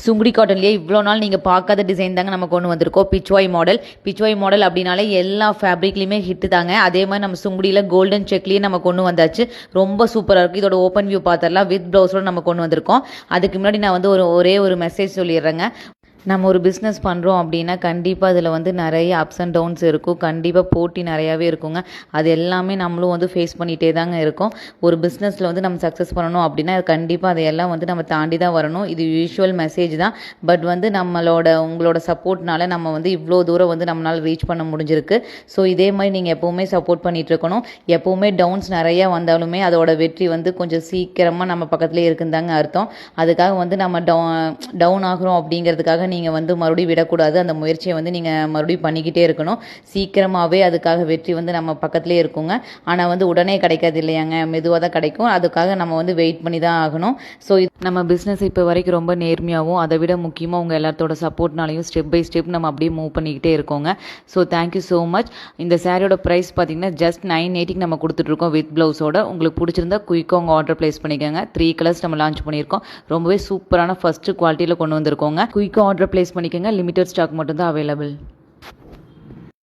சுங்குடி காட்டன்லேயே இவ்வளோ நாள் நீங்கள் பார்க்காத டிசைன் தாங்க நம்ம கொண்டு வந்திருக்கோம். பிச்வாய் மாடல் அப்படின்னாலே எல்லா ஃபேப்ரிக்லேயுமே ஹிட்டு தாங்க. அதே மாதிரி நம்ம சுங்குடியில் கோல்டன் செக்லேயே நம்ம கொண்டு வந்தாச்சு. ரொம்ப சூப்பராக இருக்குது. இதோட ஓப்பன் வியூ பார்த்துடலாம். வித் ப்ளவுஸோட நம்ம கொண்டு வந்திருக்கோம். அதுக்கு முன்னாடி நான் வந்து ஒரே ஒரு மெசேஜ் சொல்லிடுறேங்க. நம்ம ஒரு பிஸ்னஸ் பண்ணுறோம் அப்படின்னா கண்டிப்பாக அதில் வந்து நிறைய அப்ஸ் அண்ட் டவுன்ஸ் இருக்கும். கண்டிப்பாக போட்டி நிறையாவே இருக்குங்க. அது எல்லாமே நம்மளும் வந்து ஃபேஸ் பண்ணிகிட்டே தாங்க இருக்கோம். ஒரு பிஸ்னஸில் வந்து நம்ம சக்ஸஸ் பண்ணணும் அப்படின்னா கண்டிப்பாக அதையெல்லாம் வந்து நம்ம தாண்டி தான் வரணும். இது யூஷுவல் மெசேஜ் தான். பட் வந்து உங்களோட சப்போர்ட்னால நம்ம வந்து இவ்வளோ தூரம் வந்து நம்மளால் ரீச் பண்ண முடிஞ்சிருக்கு. ஸோ இதே மாதிரி நீங்கள் எப்போவுமே சப்போர்ட் பண்ணிகிட்டு இருக்கணும். எப்போவுமே டவுன்ஸ் நிறையா வந்தாலுமே அதோட வெற்றி வந்து கொஞ்சம் சீக்கிரமாக நம்ம பக்கத்துலேயே இருக்குன்னு தாங்க அர்த்தம். அதுக்காக வந்து நம்ம டவுன் ஆகிறோம் அப்படிங்கிறதுக்காக நீங்கள் வந்து மறுபடியும் விடக்கூடாது. அந்த முயற்சியை வந்து நீங்கள் மறுபடியும் பண்ணிக்கிட்டே இருக்கணும். சீக்கிரமாகவே அதுக்காக வெற்றி வந்து நம்ம பக்கத்துலேயே இருக்குங்க. ஆனால் வந்து உடனே கிடைக்காது இல்லையாங்க, மெதுவாக தான் கிடைக்கும். அதுக்காக நம்ம வந்து வெயிட் பண்ணி தான் ஆகணும். ஸோ நம்ம பிஸ்னஸ் இப்போ வரைக்கும் ரொம்ப நேர்மையாகவும் அதை விட முக்கியமாக உங்கள் எல்லாத்தோட சப்போர்ட்னாலையும் ஸ்டெப் பை ஸ்டெப் நம்ம அப்படியே மூவ் பண்ணிக்கிட்டே இருக்கோங்க. So thank you so much. இந்த சாரியோட ப்ரைஸ் பார்த்தீங்கன்னா ஜஸ்ட் 980 நம்ம கொடுத்துட்ருக்கோம் வித் ப்ளவுஸோட. உங்களுக்கு பிடிச்சிருந்தா குயிக்காக உங்கள் ஆர்டர் ப்ளேஸ் பண்ணிக்கோங்க. 3 கலர்ஸ் நம்ம லான்ச் பண்ணியிருக்கோம். ரொம்பவே சூப்பரான ஃபஸ்ட்டு குவாலிட்டியில் கொண்டு வந்திருக்கோங்க. குயிக்காக ஆர்டர் ப்ளேஸ் பண்ணிக்கோங்க. லிமிட்டட் ஸ்டாக் மட்டும் தான் அவைலபிள்.